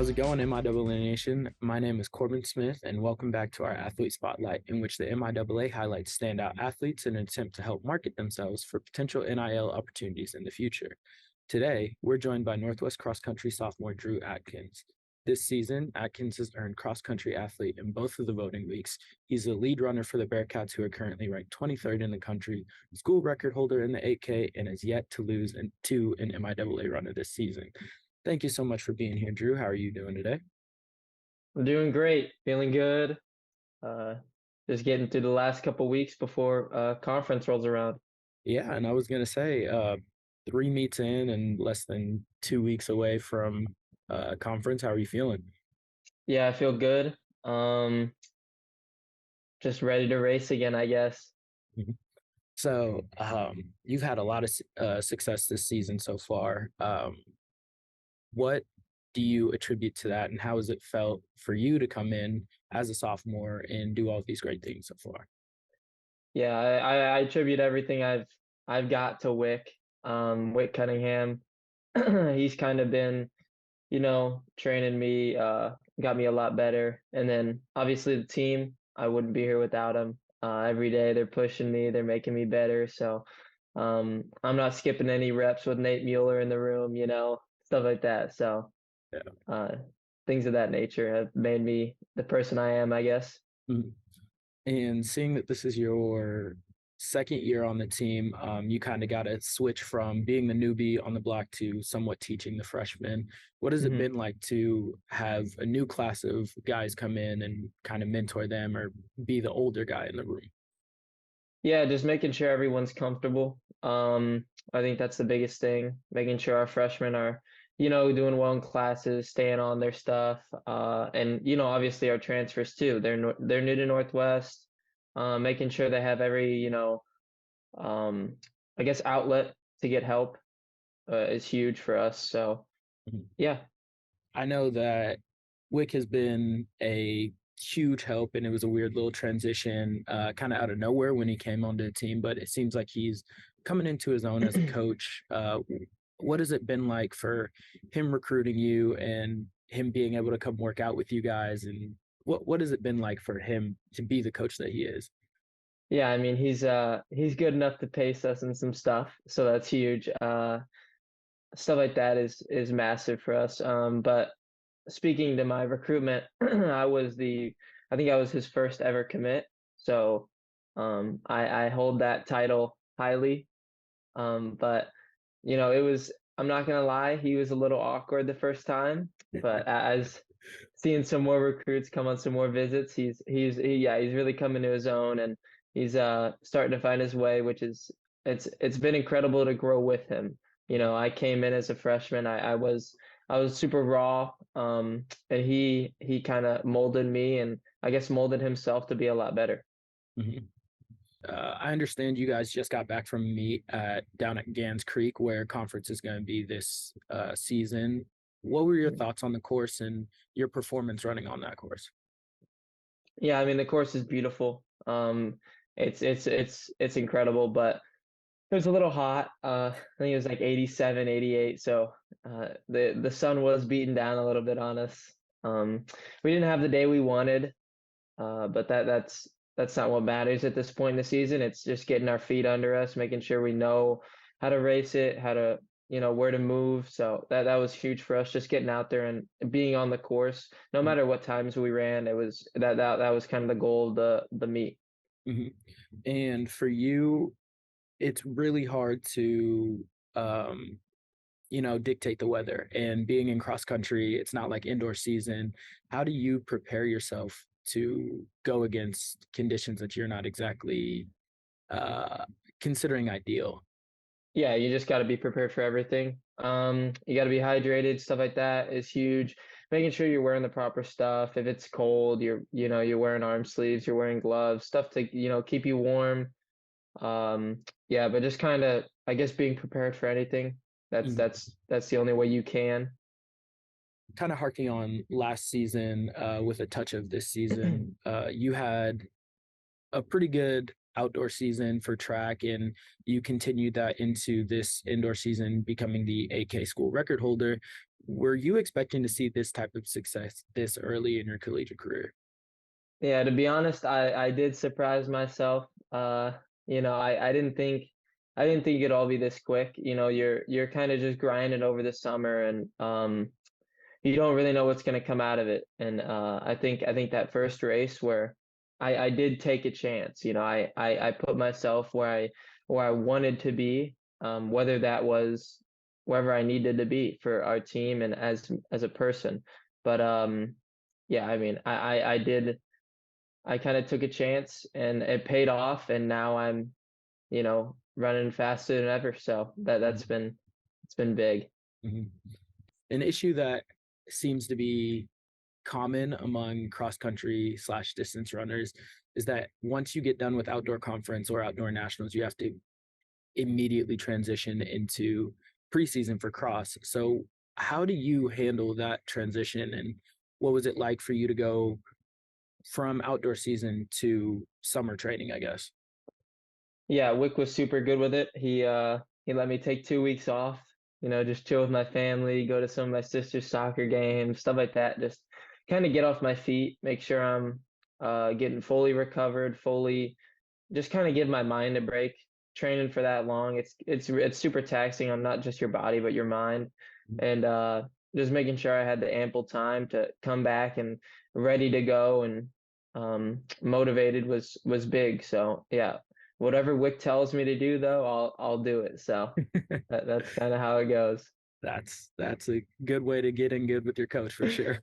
How's it going, MIAA Nation? My name is Corbin Smith, and welcome back to our Athlete Spotlight, in which the MIAA highlights standout athletes in an attempt to help market themselves for potential NIL opportunities in the future. Today, we're joined by Northwest cross country sophomore Drew Atkins. This season, Atkins has earned cross country athlete in both of the voting weeks. He's the lead runner for the Bearcats, who are currently ranked 23rd in the country, school record holder in the 8K, and has yet to lose to an MIAA runner this season. Thank you so much for being here, Drew. How are you doing today? I'm doing great, feeling good. Uh, just getting through the last couple weeks before conference rolls around. Yeah, and I was gonna say, 3 meets in and less than 2 weeks away from conference. How are you feeling? Yeah, I feel good. Um, just ready to race again, I guess. Mhm. So, you've had a lot of success this season so far. What do you attribute to that, and how has it felt for you to come in as a sophomore and do all of these great things so far? Yeah, I attribute everything I've got to Wick. Wick Cunningham. He's kind of been, training me, got me a lot better. And then obviously the team, I wouldn't be here without them. Every day they're pushing me, they're making me better. So I'm not skipping any reps with Nate Mueller in the room, stuff like that. So Yeah. uh, things of that nature have made me the person I am, I guess. Mhm. And seeing that this is your second year on the team, you kind of got to switch from being the newbie on the block to somewhat teaching the freshmen. What has it hmm been like to have a new class of guys come in and kind of mentor them or be the older guy in the room? Yeah, just making sure everyone's comfortable. I think that's the biggest thing, making sure our freshmen are, doing well in classes, staying on their stuff, and obviously our transfers too. They're new to Northwest, making sure they have every, um, I guess outlet to get help is huge for us. So Mhm. yeah. I know that Wick has been a huge help, and it was a weird little transition, kind of out of nowhere when he came onto the team. But it seems like he's coming into his own as a coach. What has it been like for him recruiting you and him being able to come work out with you guys? And what has it been like for him to be the coach that he is? Yeah, I mean he's good enough to pace us in some stuff, so that's huge. Stuff like that is massive for us. But speaking to my recruitment, I think I was his first ever commit. So I hold that title highly. But it was, I'm not gonna lie, he was a little awkward the first time, but as seeing some more recruits come on some more visits, he's really coming to his own, and he's starting to find his way, which is it's been incredible to grow with him. I came in as a freshman. I was super raw, and he kind of molded me, and I guess molded himself to be a lot better. Mhm. I understand you guys just got back from a meet down at Gans Creek, where conference is going to be this season. What were your thoughts on the course and your performance running on that course? Yeah, I mean the course is beautiful. It's incredible, but it was a little hot. I think it was like 87, 88. So the sun was beating down a little bit on us. We didn't have the day we wanted, but that's not what matters at this point in the season. It's just getting our feet under us, making sure we know how to race it, how to where to move. So that was huge for us, just getting out there and being on the course. No matter what times we ran, it was that was kind of the goal of the meet. Mm-hmm. And for you, it's really hard to, um, dictate the weather. And being in cross country, it's not like indoor season. How do you prepare yourself to go against conditions that you're not exactly uh, considering ideal? Yeah, you just got to be prepared for everything. You got to be hydrated. Stuff like that is huge. Making sure you're wearing the proper stuff. If it's cold, you're wearing arm sleeves, you're wearing gloves, stuff to, keep you warm. Yeah, but just kind of, I guess, being prepared for anything. That's the only way you can. Kind of harking on last season with a touch of this season, you had a pretty good outdoor season for track, and you continued that into this indoor season, becoming the AK school record holder. Were you expecting to see this type of success this early in your collegiate career? Yeah, to be honest, I did surprise myself. I didn't think it'd all be this quick. You're kind of just grinding over the summer, and you don't really know what's going to come out of it. And I think that first race where I did take a chance. I put myself where I wanted to be, whether that was wherever I needed to be for our team and as a person. But yeah, I mean, I did. I kind of took a chance and it paid off, and now I'm running faster than ever. So it's been big. Mm-hmm. An issue that seems to be common among cross country slash distance runners is that once you get done with outdoor conference or outdoor nationals, you have to immediately transition into preseason for cross. So, how do you handle that transition? And what was it like for you to go from outdoor season to summer training, I guess? Yeah, Wick was super good with it. He let me take 2 weeks off, just chill with my family, go to some of my sister's soccer games, stuff like that. Just kind of get off my feet, make sure I'm getting fully recovered, fully just kind of give my mind a break. Training for that long, it's super taxing on not just your body but your mind. And just making sure I had the ample time to come back and ready to go and motivated was big. So yeah, whatever Wick tells me to do though, I'll do it. So that's kind of how it goes. That's a good way to get in good with your coach for sure.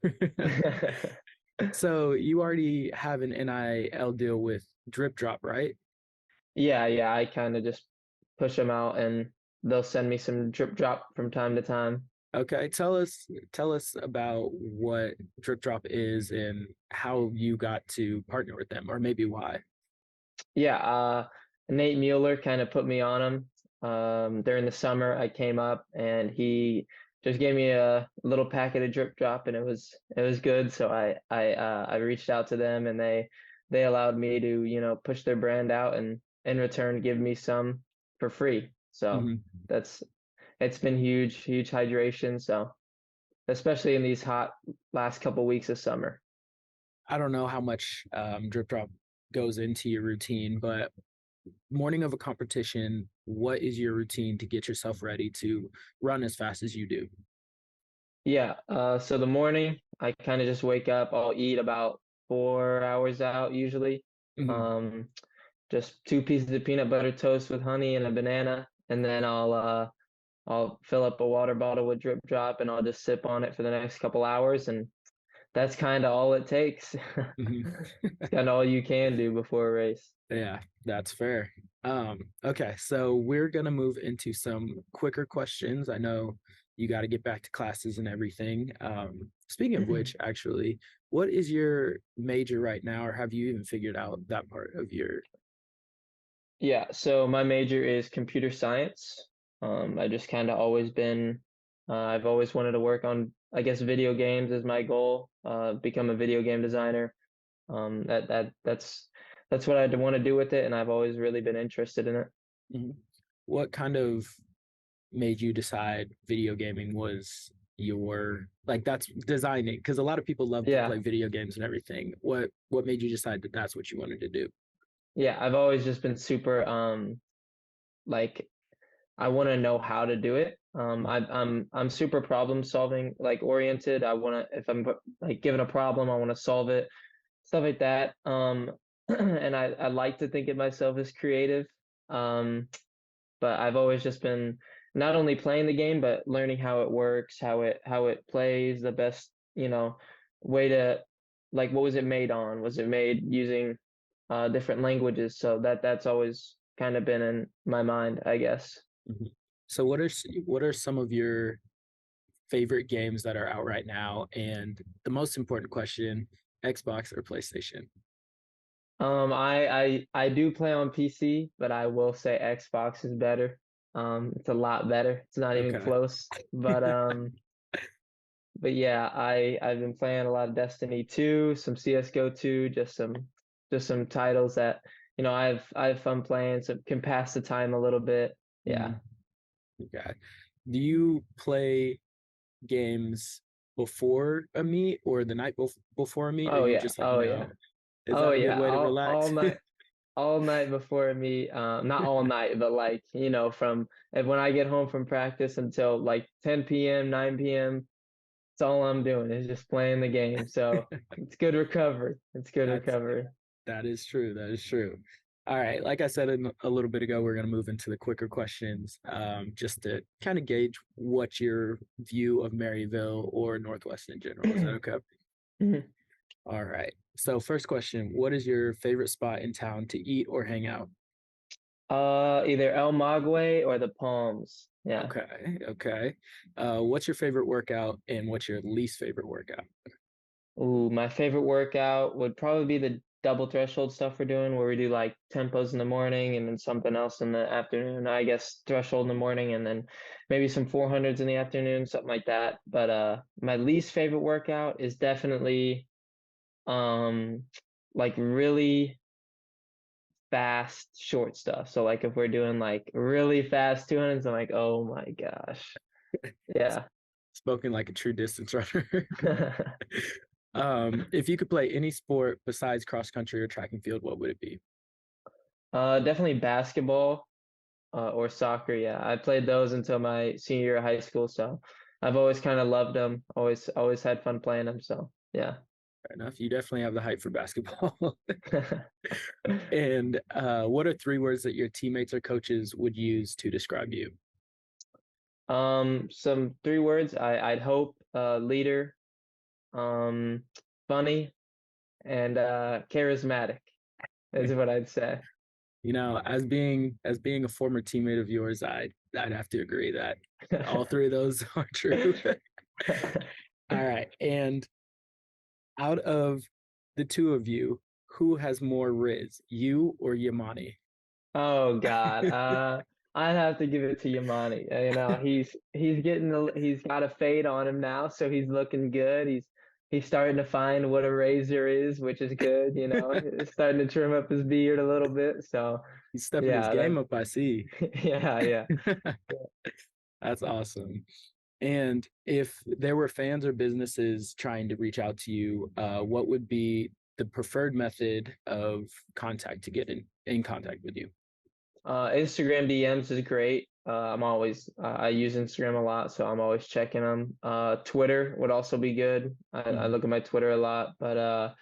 So you already have an NIL deal with DripDrop, right? Yeah, I kind of just push them out and they'll send me some drip drop from time to time. Okay, tell us about what DripDrop is and how you got to partner with them, or maybe why. Yeah, Nate Mueller kind of put me on him. During the summer, I came up and he just gave me a little packet of drip drop, and it was good. So I reached out to them, and they allowed me to push their brand out, and in return give me some for free. So Mhm. that's it's been huge hydration. So especially in these hot last couple weeks of summer. I don't know how much DripDrop goes into your routine, but morning of a competition, what is your routine to get yourself ready to run as fast as you do? Yeah, so the morning I kind of just wake up, I'll eat about 4 hours out usually. Mhm. Um, just two pieces of peanut butter toast with honey and a banana, and then I'll fill up a water bottle with drip drop and I'll just sip on it for the next couple hours, and that's kind of all it takes. Mhm. It's kind of all you can do before a race. Yeah, that's fair. Okay, so we're gonna move into some quicker questions. I know you got to get back to classes and everything. Speaking of which, actually, what is your major right now, or have you even figured out that part of your? Yeah, so my major is computer science. I just kind of always been, I've always wanted to work on, I guess, video games is my goal. Become a video game designer. That's what I want to do with it, and I've always really been interested in it. Mhm. What kind of made you decide video gaming was your like that's designing? Because a lot of people love to Yeah, play video games and everything. What made you decide that that's what you wanted to do? yeah, I've always just been super like I want to know how to do it. I'm super problem solving like oriented. I want to if I'm like given a problem, I want to solve it, stuff like that. And I like to think of myself as creative. Um, but I've always just been not only playing the game but learning how it works, how it plays, the best, way to like what was it made on? Was it made using different languages? So that's always kind of been in my mind, I guess. Mhm. So what are some of your favorite games that are out right now? And the most important question, Xbox or PlayStation? I do play on PC, but I will say Xbox is better. It's a lot better. It's not even Okay. close. But yeah, I've been playing a lot of Destiny 2, some CS:GO 2, just some titles that I have fun playing, so can pass the time a little bit. Yeah. Mhm. Okay. Do you play? games before a meet or the night before a meet, or Oh you yeah. just like, Oh no? yeah. Is Oh that a good yeah. way to All relax? night. All night before me, not all night, but like, from and when I get home from practice until like 10 p.m., 9 p.m., it's all I'm doing is just playing the game. So it's good recovery. It's good That's recovery. That is true. That is true. All right. Like I said a little bit ago, we're going to move into the quicker questions, just to kind of gauge what your view of Maryville or Northwest in general. Is that okay? Mhm. All right. So, first question: what is your favorite spot in town to eat or hang out? Either El Maguey or the Palms. Yeah. Okay. Okay. What's your favorite workout and what's your least favorite workout? Ooh, my favorite workout would probably be the double threshold stuff we're doing, where we do like tempos in the morning and then something else in the afternoon. I guess threshold in the morning and then maybe some 400s in the afternoon, something like that. But my least favorite workout is definitely um like really fast short stuff. So like if we're doing like really fast 200s, I'm like, oh my gosh. Yeah. Spoken like a true distance runner. If you could play any sport besides cross country or track and field, what would it be? Definitely basketball or soccer. Yeah, I played those until my senior year of high school, so I've always kind of loved them. Always had fun playing them. So yeah. Fair enough. You definitely have the height for basketball. And what are three words that your teammates or coaches would use to describe you? Some three words. I'd hope leader, um, funny, and charismatic is what I'd say. As being a former teammate of yours, I'd have to agree that all three of those are true. All right. And out of the two of you, who has more Riz, you or Yamani? Oh God. I'd have to give it to Yamani. He's got a fade on him now, so he's looking good. He's starting to find what a razor is, which is good, He's starting to trim up his beard a little bit. So He's stepping his yeah, game up, I see. yeah, yeah. That's awesome. And if there were fans or businesses trying to reach out to you, what would be the preferred method of contact to get in contact with you? Instagram DMs is great. I use Instagram a lot, so I'm always checking them. Twitter would also be good. I Mhm. look at my Twitter a lot, but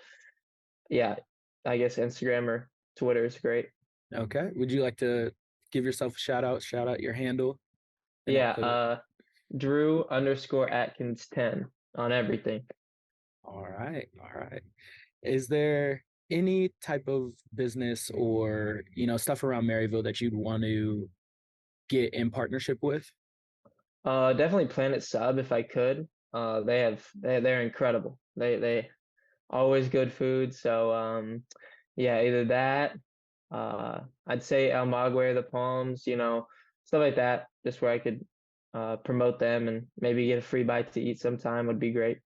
yeah, I guess Instagram or Twitter is great. Okay. Would you like to give yourself a shout out your handle, and I'll Yeah, put it. Drew_Atkins 10 on everything. All right. All right. Is there any type of business or stuff around Maryville that you'd want to get in partnership with? Definitely Planet Sub if I could. They're incredible. They always good food. So yeah, either that. I'd say El Maguey, the Palms, stuff like that. Just where I could promote them and maybe get a free bite to eat sometime would be great.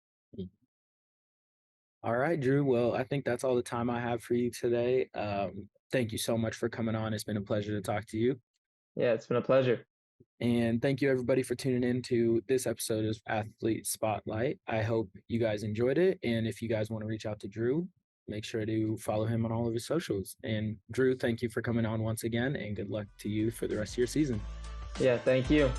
All right, Drew. Well, I think that's all the time I have for you today. Thank you so much for coming on. It's been a pleasure to talk to you. Yeah, it's been a pleasure. And thank you, everybody, for tuning in to this episode of Athlete Spotlight. I hope you guys enjoyed it. And if you guys want to reach out to Drew, make sure to follow him on all of his socials. And Drew, thank you for coming on once again, and good luck to you for the rest of your season. Yeah, thank you.